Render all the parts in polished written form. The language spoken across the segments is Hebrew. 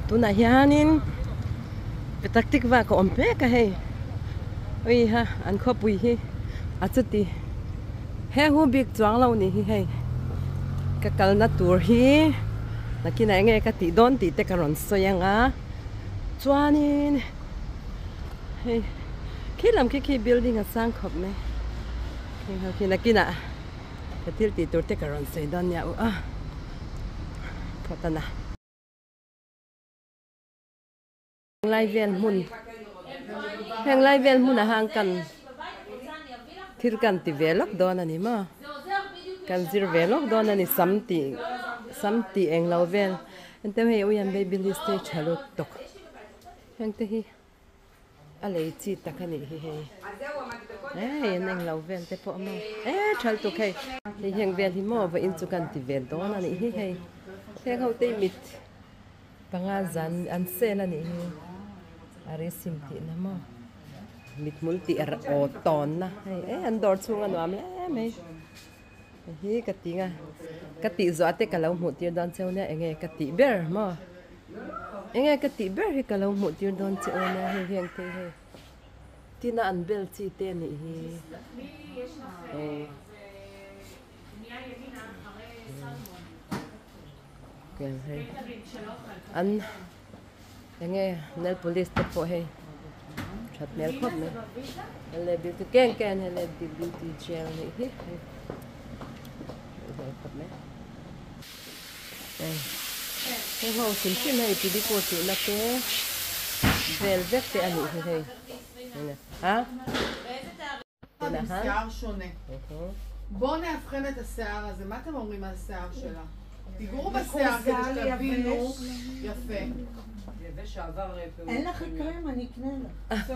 Tuna hianin petak tikwa ko ompe ka hey. Ui ha an kho pui hi achuti he hu big chuang lo ni hi hey. Ka kalna tur hi nakina nge ka ti don ti te karon soyanga chuanin hey khilam ki building a sang khop me ki nakina ka til ti tur te karon sei don ya a photana lai ven mun heng lai ven mun a hang kan thir kan ti velok don ani ma kan zir velok don ani samti eng lo vel ente he uyan baby list chalo tok heng te hi alei chi takani hi he neng lo vel te po mo chal tok he hi heng vel hi mo va in chu kan ti vel don ani hi he heng ho te mit panga zan an sel ani hi are simti na mo mit multi o ton na an dor chunga nuam le me hi kati zo ate kalau mu tir don cheu ne enge kati ber mo enge kati ber hi kalau mu tir don cheu ne he heng te he tina an bel chi te ni hi an enge nel police te po he chat mel khop me hele beauty ken hele beauty gel ni hi khop me cái hồ xin xin này thì đi qua chỗ là cái velvet cái anh ấy hay hả? שיער שונה. בואו נאבחן את השיער הזה. מה אתם אומרים על השיער שלה? תיגעו בשיער כדי שתבינו. יפה. אין לך קרם, אני אקנה לך.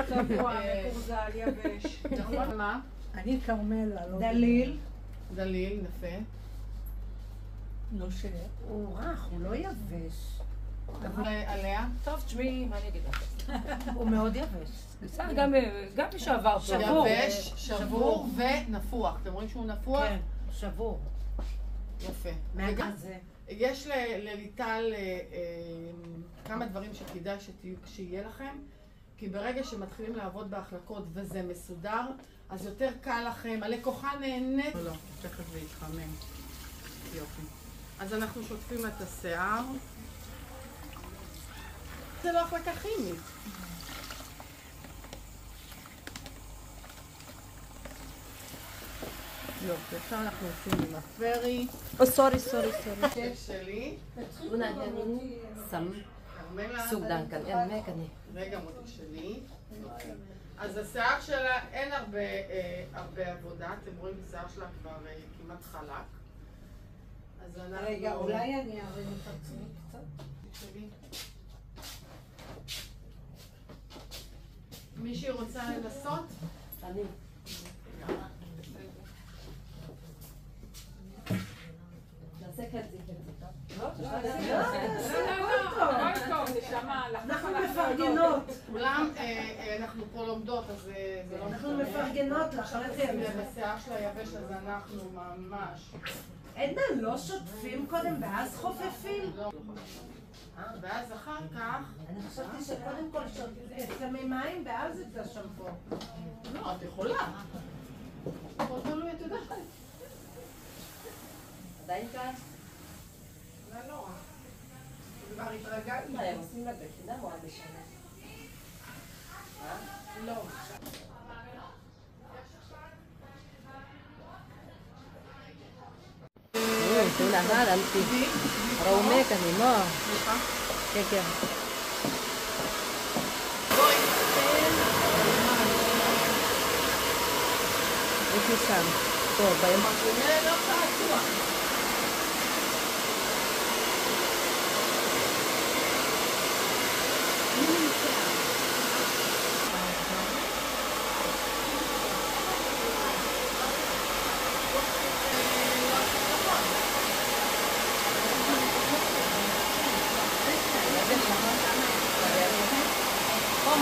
צבוע, מקורזל, יבש. נכון, מה? אני קרמלה. דליל, יפה. לא ש... הוא רך, הוא לא יבש. עליה? טוב, תשמעי, מה אני אגיד לך? הוא מאוד יבש. בסדר, גם מי שעבר שבור. יבש, שבור ונפוח. אתם רואים שהוא נפוח? כן, שבור. יפה. מהגזה. יש לליטל כמה דברים שכדאי שיהיה לכם, כי ברגע שמתחילים לעבוד בהחלקות וזה מסודר, אז יותר קל לכם, הלקוחה נהנית. לא, תכף זה יתחמם. יופי. אז אנחנו שוטפים את השיער. זה לא החלקה כימית. יופי, עכשיו אנחנו עושים עם הפרי. סורי שלי. una sam סוגדן כאן, אין מה כאן. רגע מותי שלי. אז השיער שלה אין הרבה עבודה, אתם רואים השיער שלה כבר כמעט חלק. אז אנחנו... רגע, אולי אני ארים את עצמי קצת? שלי. מישהי רוצה לנסות? אני. נעשה כזה. אנחנו מפרגנות. כולם, אנחנו פה לומדות, אז זה לא... אנחנו מפרגנות לך. בשיער שלה יבש, אז אנחנו ממש... עדנה, לא שוטפים קודם ואז חופפים? ואז אחר כך... אני חשבתי שקודם כל שמים מים ואז את השמפו. לא, את יכולה. פה תלוי, את יודעת. עדיין כאן? לא נורא. כבר התרגלנו. הם עושים לה בחינם או עד בשנה? לא. Itu nak nanti rome kan ni mo. Kek. Itu sam. Tu bayam.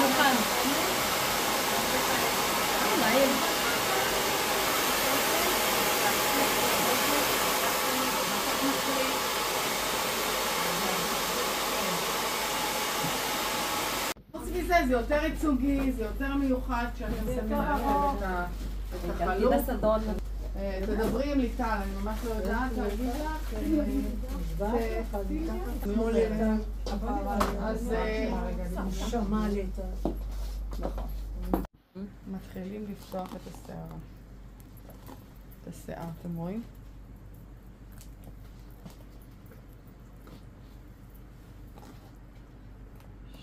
Bukan. Lain. זה יותר ייצוגי, זה יותר מיוחד כשאתם שמים עליהם את החלוק. תדברי עם ליטל, אני ממש לא יודעת להגיד לך. אז שמע ליטל. מתחילים לפתוח את השיער. את השיער, אתם רואים?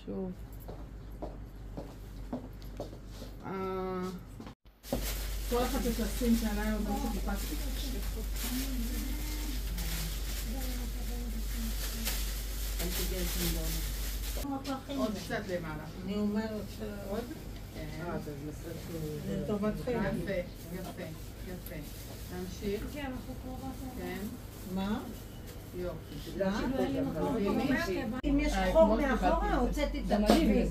שוב. כל אחד תשים שעליי עוד משהו טיפסתי. עוד קצת למעלה. אני אומרת עוד? זה טובתכם. יפה, יפה, יפה. נמשיך. כן. מה? יופי. אם יש חור מאחורה, הוצאתי את המדהים.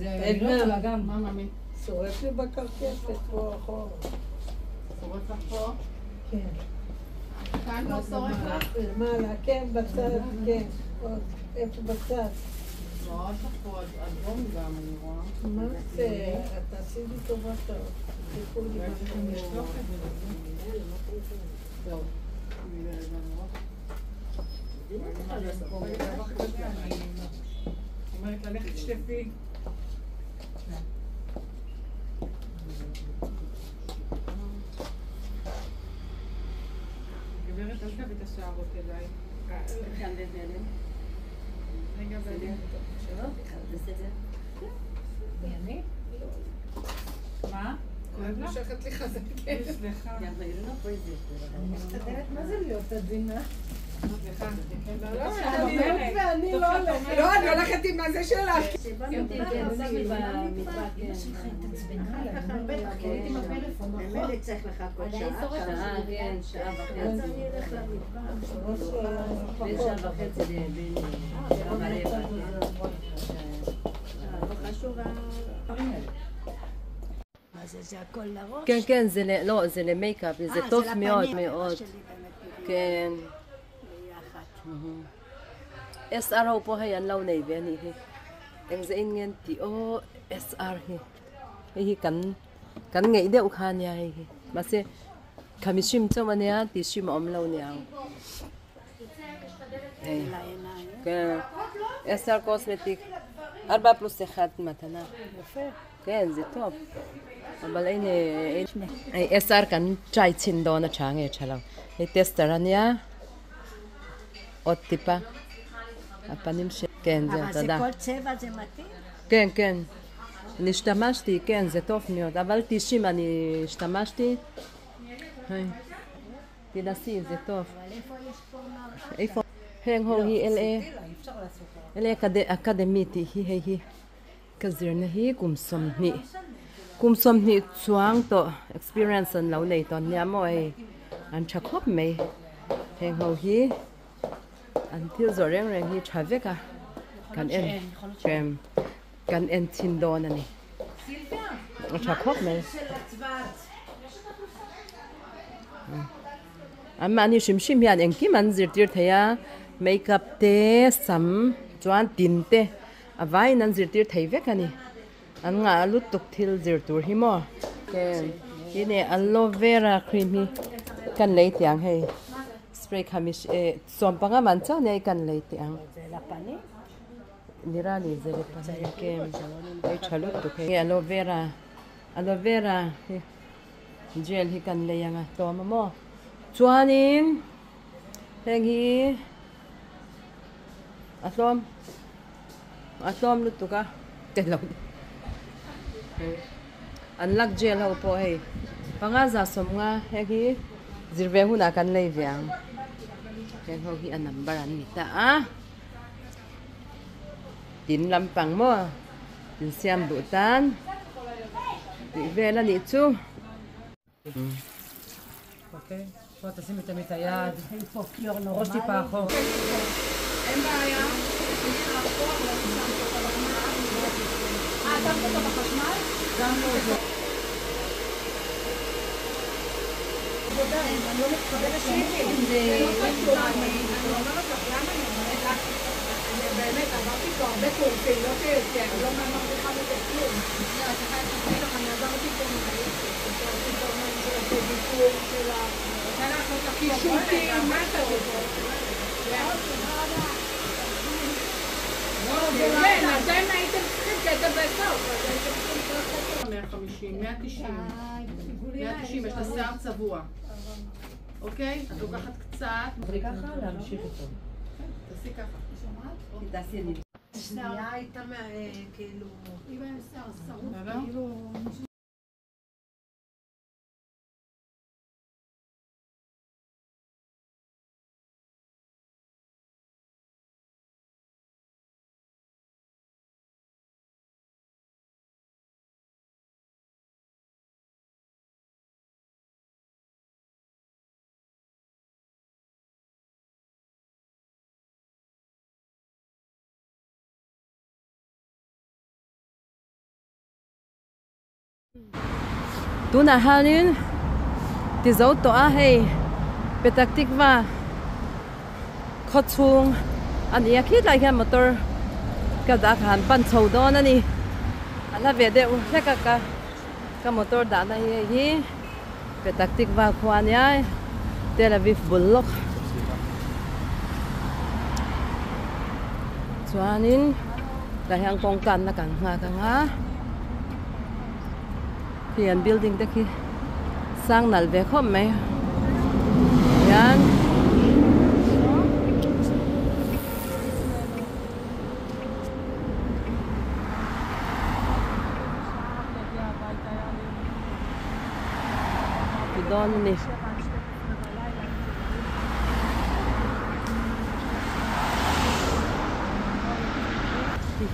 מה ממי? שורף לי בקרקפת פה אחורה. שורף לך פה? כן. כאן לא שורף לך? למעלה, כן, בצד, כן. עוד, איפה בצד? לא, יש לך פה אדום גם, אני רואה. מה זה? תעשי לי טובה טוב. תקחו לי טוב. אומרת ללכת שטפי. גברת, אל תביא את השערות אליי. רגע, בלי. בימי? מה? את מושכת לי חזק. סליחה. מסתדרת, מה זה להיות עדינה? סליחה. ואני לא הולכת. לא, אני הולכת עם הזה שלך. ממילא צריך לחכות שעה, כן, שעה וחצי. בין שעה וחצי לבין רבע. לא חשוב הפעמים האלה. מה זה, זה הכל לראש? כן, כן, לא, זה למייקאפ, זה טוב מאוד מאוד. כן. SR ho po hayan lau nei ve ni hi eng ze in ngen ti o SR hi hi kan ngei deuh khan ya hi ma se khami shim choma nia ti shim om lau nia ke SR cosmetic 4+1 מתנה יפה כן זה טוב אבל הנה SR kan chai chin do na change chalang ei tester ania עוד טיפה, הפנים של... כן, זה, אבל תודה. זה כל צבע זה מתאים? כן, כן. אני השתמשתי, כן, זה טוב מאוד. אבל 90 אני השתמשתי. תנסי, זה טוב. אבל איפה יש פה מראה? איפה? הן הו היא אלה אקדמית, היא כזרנה, היא קומסומני. קומסומני צואng to experience an lâu này toàn nhà mọi anh chắc khóc mày. Hẹn hầu hi anh thiếu rồi rèn hi trả việc à can en tin đòn này anh chắc khóc mày anh mà anh shim hiền anh kim anh zir thấy à makeup te sam chuan tin te à vai anh zir thấy việc à nè anh ngã lút tục thil zir tur hi mo cái này aloe vera cream hi can lấy tiếng hay spray khamish som panga mancha nei kan leite ang lapani nirani zele pani kem ai chalut to ke aloe vera gel hi kan leyanga to mo chuanin hengi atlom lut to ka telo anlak gel ho po hey panga za som nga hengi zirve huna kan lei viang ken ho hi an number an ni ta a tin lampang mo tin siam du tan ti ve la ni chu אוקיי, פה תשימי תמיד את היד, ראש טיפה אחורה. אין בעיה. שמת אותו בחשמל? גם לא זה. אני לא מתקבלת שיפים. זה לא פשוט. אני אומרת לך, למה אני אומרת לך? האמת, עברתי פה הרבה קורסים, לא שאני לא מרוויחה מזה כלום. אני עברתי פה של הביטור, של הקישוטים, מה אתה רוצה? כן, אתם הייתם צריכים כזה בסוף, אז הייתם צריכים 150, 190, 190, יש לה שיער צבוע. אוקיי? את לוקחת קצת. תעשי ככה, להמשיך איתו. תעשי ככה. תעשי לי. שנייה הייתה כאילו... אם היה שיער שרוף, כאילו... Tuna halin tizau to a hei Petah Tikva khochung ani akhi lai ha motor kadak han pan chho don ani ala ve de hleka ka motor da na hi Petah Tikva khwania Tel Aviv Bullock chuanin lai hang kong kan na kan nga hiện building đó khi sang nal về không mấy yan cái don này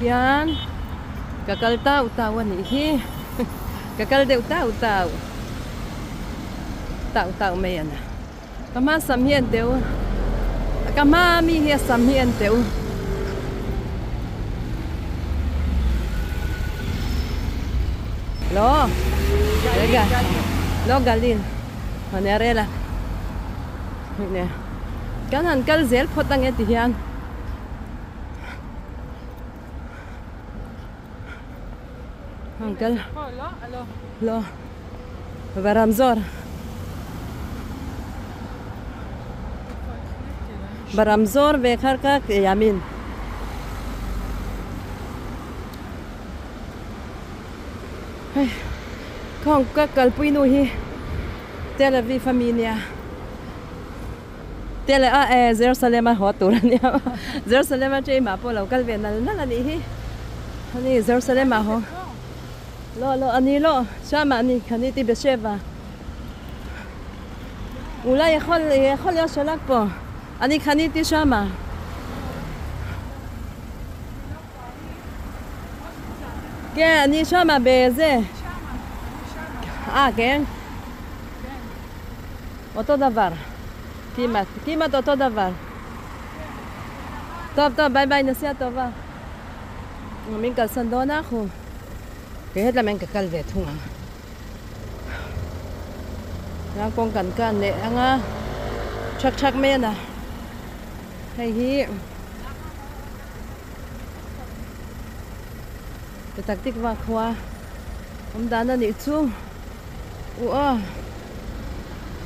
yan kakalta utawan ini kakal de utau tau me na kama samhien deu kama mi he samhien deu lo rega lo galin hanerela ne kanan kal zel photang e tihian Uncle. לא. ברמזור. ברמזור ואחר כך ימין. Con các calpuino hi. Tel Aviv família. Jerusalem hoturania. Jerusalem chơi mà po lâu calven là ni. Ani Jerusalem ho. לא, אני לא, שם אני קניתי בשבע. אולי יכול להיות שלך פה. אני קניתי שם. כן, אני שם בזה. כן? אותו דבר. כמעט אותו דבר. טוב, ביי ביי, נסיעה טובה. מין כלסנדו אנחנו. Hết là mình cái về thùng đang con cần để ăn chắc men à hay hi cái tactic va khoa hôm đó nó đi chung ủa